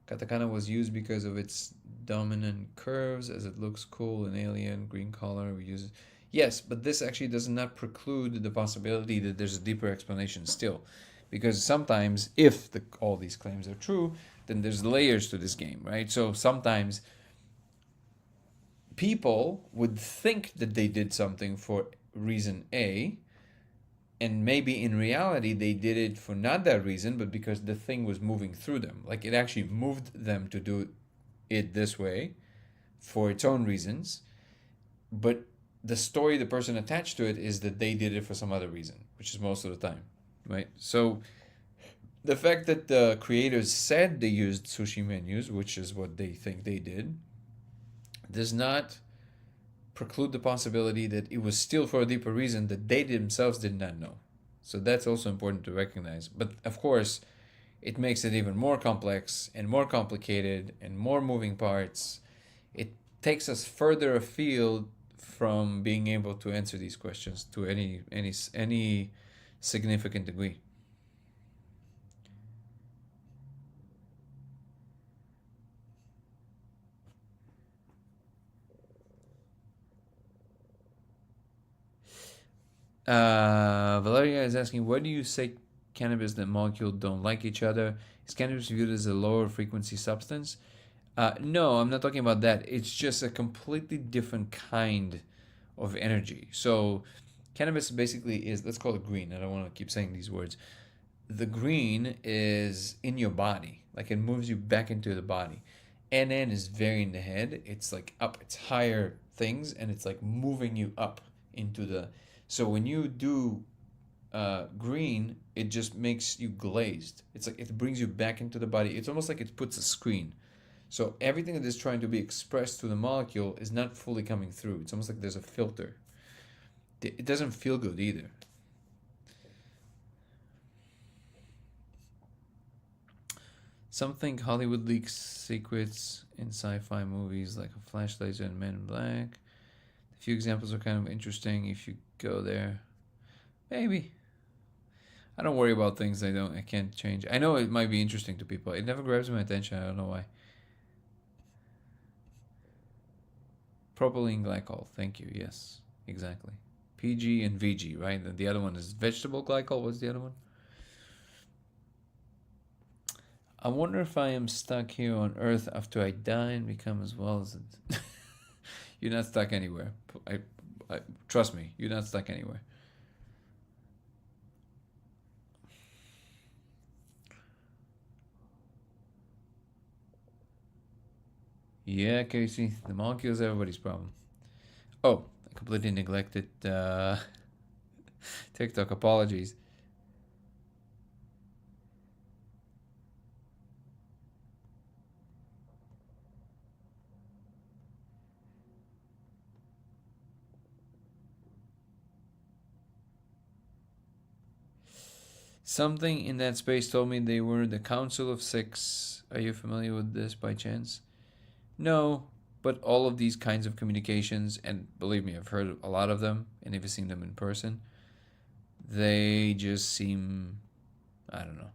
Katakana was used because of its dominant curves, as it looks cool and alien. Green color, we use it. Yes, but this actually does not preclude the possibility that there's a deeper explanation still. Because sometimes, if all these claims are true, then there's layers to this game, right? So sometimes people would think that they did something for reason A, and maybe in reality they did it for not that reason, but because the thing was moving through them. Like it actually moved them to do it this way for its own reasons, but the story the person attached to it is that they did it for some other reason, which is most of the time, right? So the fact that the creators said they used sushi menus, which is what they think they did, does not preclude the possibility that it was still for a deeper reason that they themselves did not know. So that's also important to recognize. But of course, it makes it even more complex and more complicated and more moving parts. It takes us further afield from being able to answer these questions to any significant degree. Valeria is asking, why do you say cannabis and molecule don't like each other? Is cannabis viewed as a lower frequency substance? No, I'm not talking about that. It's just a completely different kind of energy. So, cannabis basically is, let's call it green. I don't want to keep saying these words. The green is in your body, like it moves you back into the body. NN is very in the head. It's like up, it's higher things, and it's like moving you up into the. So when you do green, it just makes you glazed. It's like it brings you back into the body. It's almost like it puts a screen. So everything that is trying to be expressed through the molecule is not fully coming through. It's almost like there's a filter. It doesn't feel good either. Something Hollywood leaks secrets in sci-fi movies like a flash laser and Men in Black. A few examples are kind of interesting if you go there. Maybe. I don't worry about things I can't change. I know it might be interesting to people. It never grabs my attention. I don't know why. Propylene glycol. Thank you. Yes, exactly. PG and VG, right? And the other one is vegetable glycol. What's the other one? I wonder if I am stuck here on Earth after I die and become as well as it. You're not stuck anywhere. I trust me, you're not stuck anywhere. Yeah, Casey, the molecule is everybody's problem. Oh, I completely neglected TikTok. Apologies. Something in that space told me they were the Council of Six. Are you familiar with this by chance? No, but all of these kinds of communications, and believe me, I've heard a lot of them and even seen them in person, they just seem, I don't know.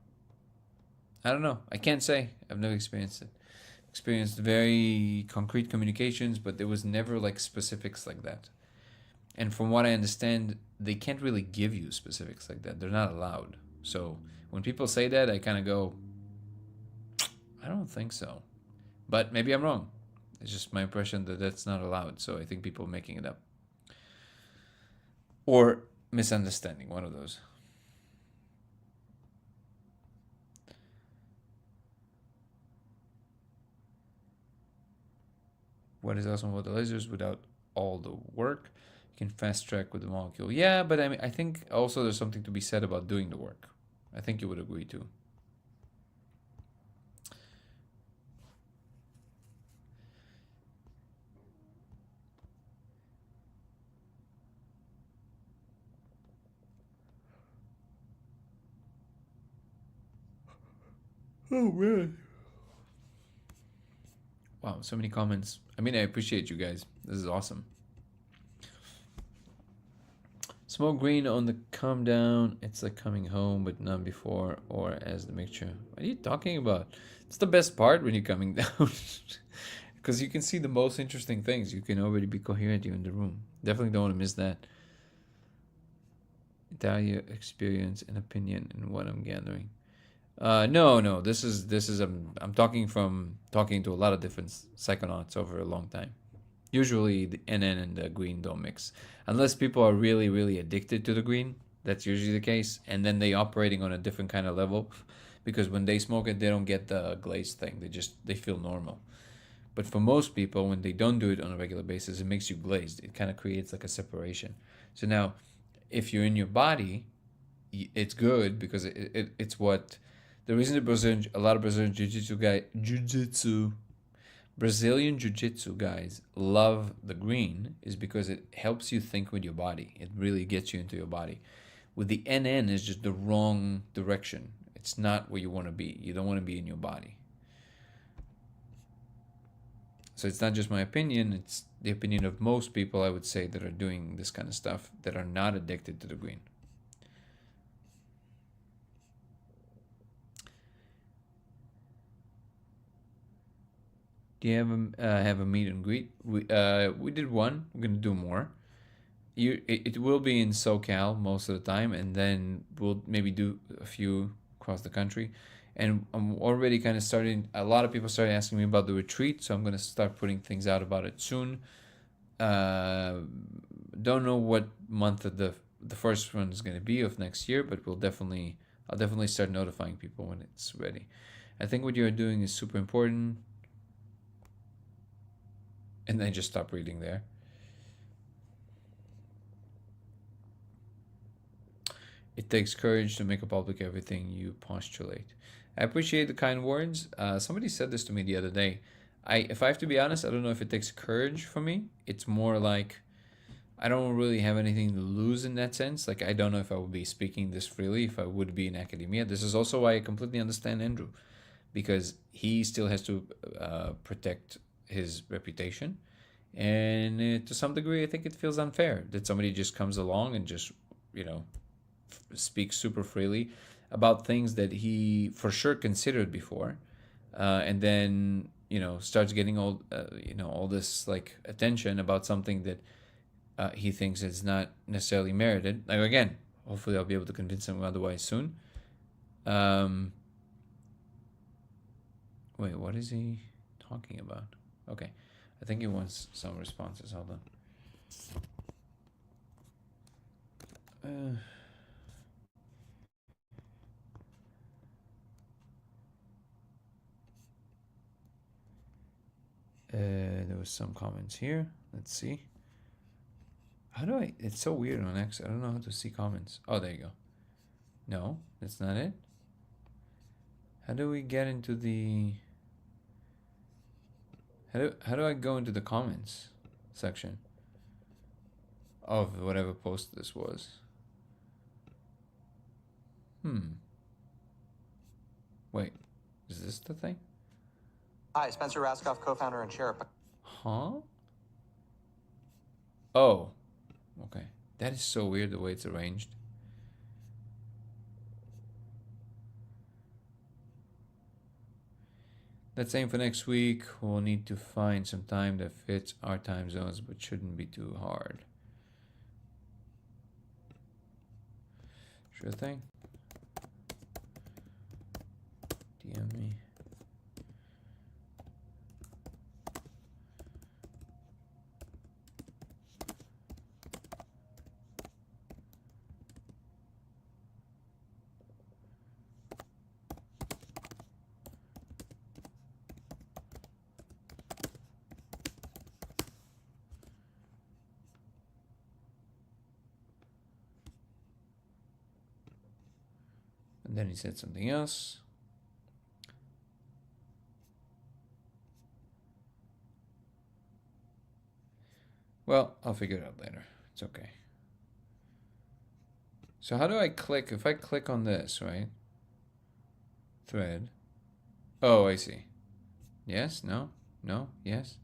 I don't know. I can't say. I've never experienced it. Experienced very concrete communications, but there was never like specifics like that. And from what I understand, they can't really give you specifics like that. They're not allowed. So when people say that, I kind of go, I don't think so. But maybe I'm wrong. It's just my impression that that's not allowed. So I think people are making it up. Or misunderstanding, one of those. What is awesome about the lasers without all the work? You can fast track with the molecule. Yeah, but I mean, I think also there's something to be said about doing the work. I think you would agree too. Oh man. Wow, so many comments. I mean, I appreciate you guys. This is awesome. Smoke green on the come down. It's like coming home, but not before or as the mixture. What are you talking about? It's the best part when you're coming down. Because you can see the most interesting things. You can already be coherent in the room. Definitely don't want to miss that. Italia experience and opinion in what I'm gathering. No. This is I'm talking to a lot of different psychonauts over a long time. Usually the NN and the green don't mix, unless people are really really addicted to the green. That's usually the case, and then they operating on a different kind of level, because when they smoke it, they don't get the glaze thing. They feel normal. But for most people, when they don't do it on a regular basis, it makes you glazed. It kind of creates like a separation. So now, if you're in your body, it's good because it's what the reason a lot of Brazilian Brazilian jiu-jitsu guys love the green is because it helps you think with your body. It really gets you into your body. With the NN is just the wrong direction. It's not where you want to be. You don't want to be in your body. So it's not just my opinion, it's the opinion of most people, I would say, that are doing this kind of stuff that are not addicted to the green. Do you have a meet and greet? We did one. We're gonna do more. It will be in SoCal most of the time, and then we'll maybe do a few across the country. And I'm already kind of starting. A lot of people started asking me about the retreat, so I'm gonna start putting things out about it soon. Uh, don't know what month of the first one is gonna be of next year, but I'll definitely start notifying people when it's ready. I think what you're doing is super important, and then just stop reading there. It takes courage to make public everything you postulate. I appreciate the kind words. Somebody said this to me the other day. If I have to be honest, I don't know if it takes courage for me. It's more like I don't really have anything to lose in that sense. Like I don't know if I would be speaking this freely if I would be in academia. This is also why I completely understand Andrew, because he still has to protect his reputation, and to some degree, I think it feels unfair that somebody just comes along and just you know speaks super freely about things that he for sure considered before, and then starts getting all all this like attention about something that he thinks it's not necessarily merited. Like, again, hopefully I'll be able to convince him otherwise soon. Wait, what is he talking about? Okay, I think he wants some responses. Hold on. There was some comments here. Let's see. How do I? It's so weird on X. I don't know how to see comments. Oh, there you go. No, that's not it. How do we get into the? How do I go into the comments section of whatever post this was? Wait, is this the thing? Hi, Spencer Raskoff, co-founder and chair. Huh? Oh, okay. That is so weird the way it's arranged. Let's aim for next week. We'll need to find some time that fits our time zones, but shouldn't be too hard. Sure thing. DM me. And then he said something else. Well, I'll figure it out later. It's okay. So how do I click? If I click on this, right? Thread. Oh, I see. Yes? No? No? Yes?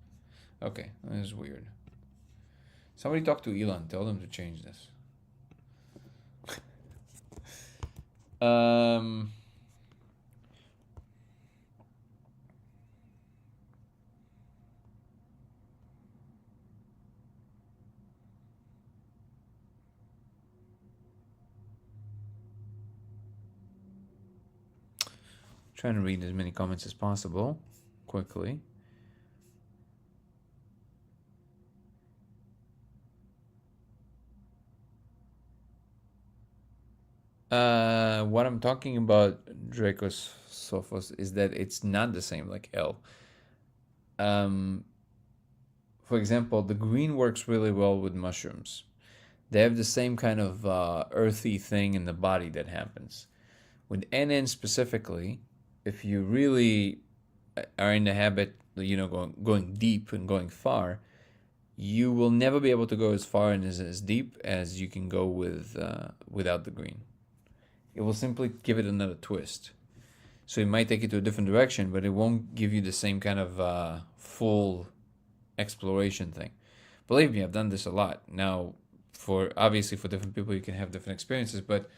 Okay, that is weird. Somebody talk to Elon. Tell them to change this. Trying to read as many comments as possible quickly. What I'm talking about, Dracos Sophos, is that it's not the same like L. For example, the green works really well with mushrooms. They have the same kind of earthy thing in the body that happens. With NN specifically, if you really are in the habit, going deep and going far, you will never be able to go as far and as deep as you can go with without the green. It will simply give it another twist. So it might take you to a different direction, but it won't give you the same kind of full exploration thing. Believe me, I've done this a lot. Now, obviously for different people, you can have different experiences, but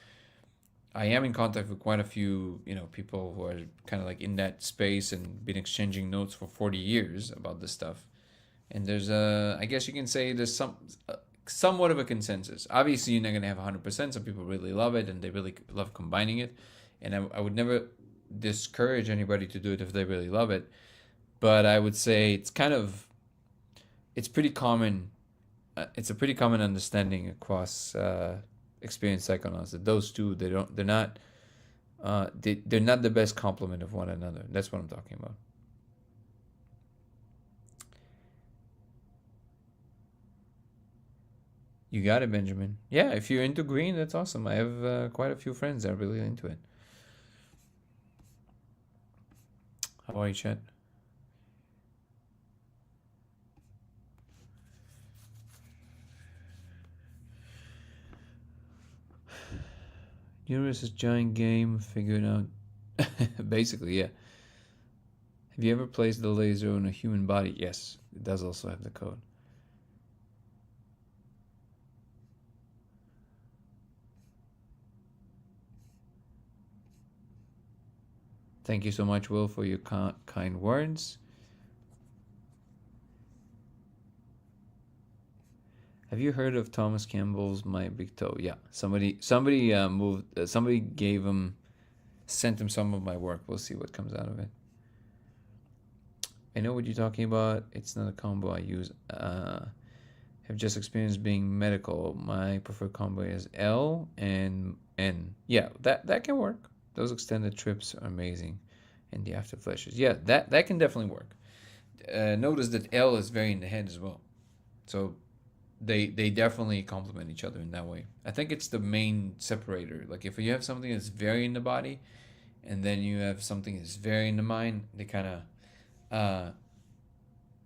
I am in contact with quite a few, people who are kind of like in that space and been exchanging notes for 40 years about this stuff. And there's I guess you can say there's somewhat of a consensus. Obviously, you're not going to have 100%. Some people really love it and they really love combining it. And I would never discourage anybody to do it if they really love it. But I would say it's pretty common. It's a pretty common understanding across experienced psychonauts that those two, they're not the best complement of one another. That's what I'm talking about. You got it, Benjamin. Yeah, if you're into green, that's awesome. I have quite a few friends that are really into it. How are you, Chet? Universe is giant game, figured out. Basically, yeah. Have you ever placed the laser on a human body? Yes, it does also have the code. Thank you so much, Will, for your kind words. Have you heard of Thomas Campbell's My Big Toe? Yeah, somebody moved. Somebody sent him some of my work. We'll see what comes out of it. I know what you're talking about. It's not a combo I use. Have just experienced being medical. My preferred combo is L and N. Yeah, that can work. Those extended trips are amazing, and the after flashes. Yeah, that can definitely work. Notice that L is very in the head as well, so they definitely complement each other in that way. I think it's the main separator. Like if you have something that's very in the body, and then you have something that's very in the mind, they kind of.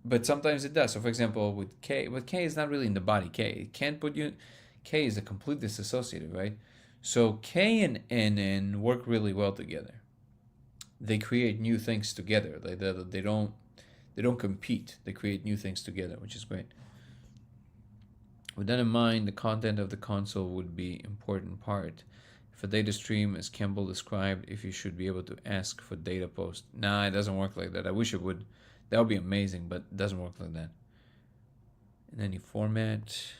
But sometimes it does. So for example, with K is not really in the body. K can't put you. K is a complete disassociative, right? So K and NN work really well together. They create new things together. They don't compete. They create new things together, which is great. With that in mind, the content of the console would be important part. For data stream, as Campbell described, if you should be able to ask for data post. Nah, it doesn't work like that. I wish it would. That would be amazing, but it doesn't work like that. In any format.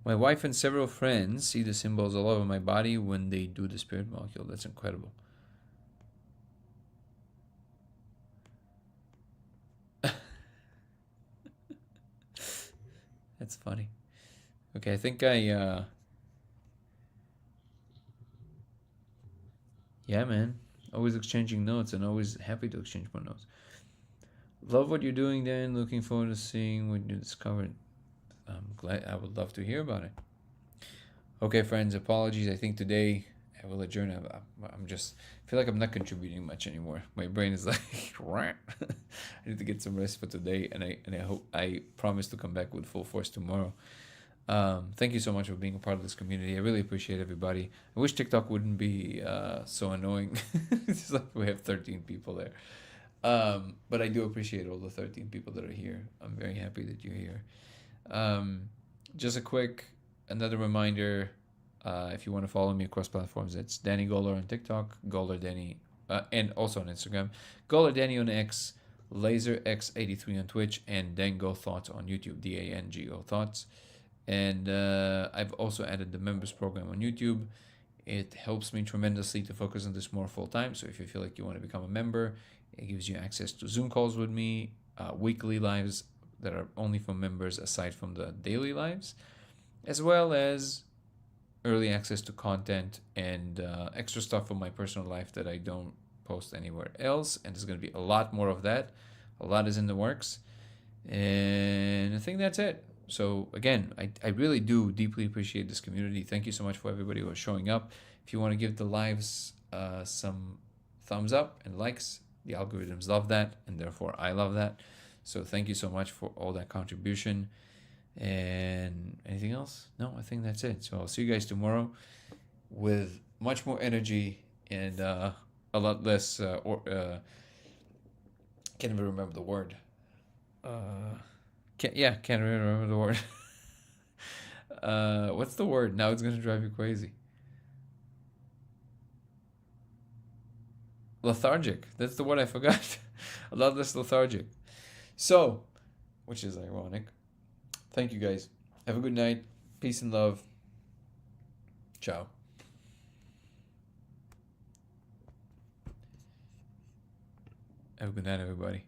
My wife and several friends see the symbols all over my body when they do the spirit molecule. That's incredible. That's funny. Okay, I think yeah, man. Always exchanging notes and always happy to exchange more notes. Love what you're doing, Dan. Looking forward to seeing what you discovered. I'm glad. I would love to hear about it. Okay, friends. Apologies. I think today I will adjourn. I'm just feel like I'm not contributing much anymore. My brain is like, I need to get some rest for today, and I hope I promise to come back with full force tomorrow. Thank you so much for being a part of this community. I really appreciate everybody. I wish TikTok wouldn't be so annoying. It's like we have 13 people there. But I do appreciate all the 13 people that are here. I'm very happy that you're here. Just a quick, another reminder, if you want to follow me across platforms, it's Danny Goller on TikTok, Goller Danny, and also on Instagram, Goller Danny on X, LaserX83 on Twitch, and Dango Thoughts on YouTube, DANGO Thoughts. And I've also added the members program on YouTube. It helps me tremendously to focus on this more full time. So if you feel like you want to become a member, it gives you access to Zoom calls with me, weekly lives that are only for members aside from the daily lives, as well as early access to content and extra stuff from my personal life that I don't post anywhere else. And there's going to be a lot more of that. A lot is in the works. And I think that's it. So again, I really do deeply appreciate this community. Thank you so much for everybody who is showing up. If you want to give the lives some thumbs up and likes, the algorithms love that, and therefore I love that. So thank you so much for all that contribution. And anything else? No, I think that's it. So I'll see you guys tomorrow with much more energy and a lot less can't even remember the word. Can't even remember the word. What's the word? Now it's gonna drive you crazy. Lethargic. That's the word I forgot. A lot less lethargic. So, which is ironic. Thank you guys. Have a good night. Peace and love. Ciao. Have a good night, everybody.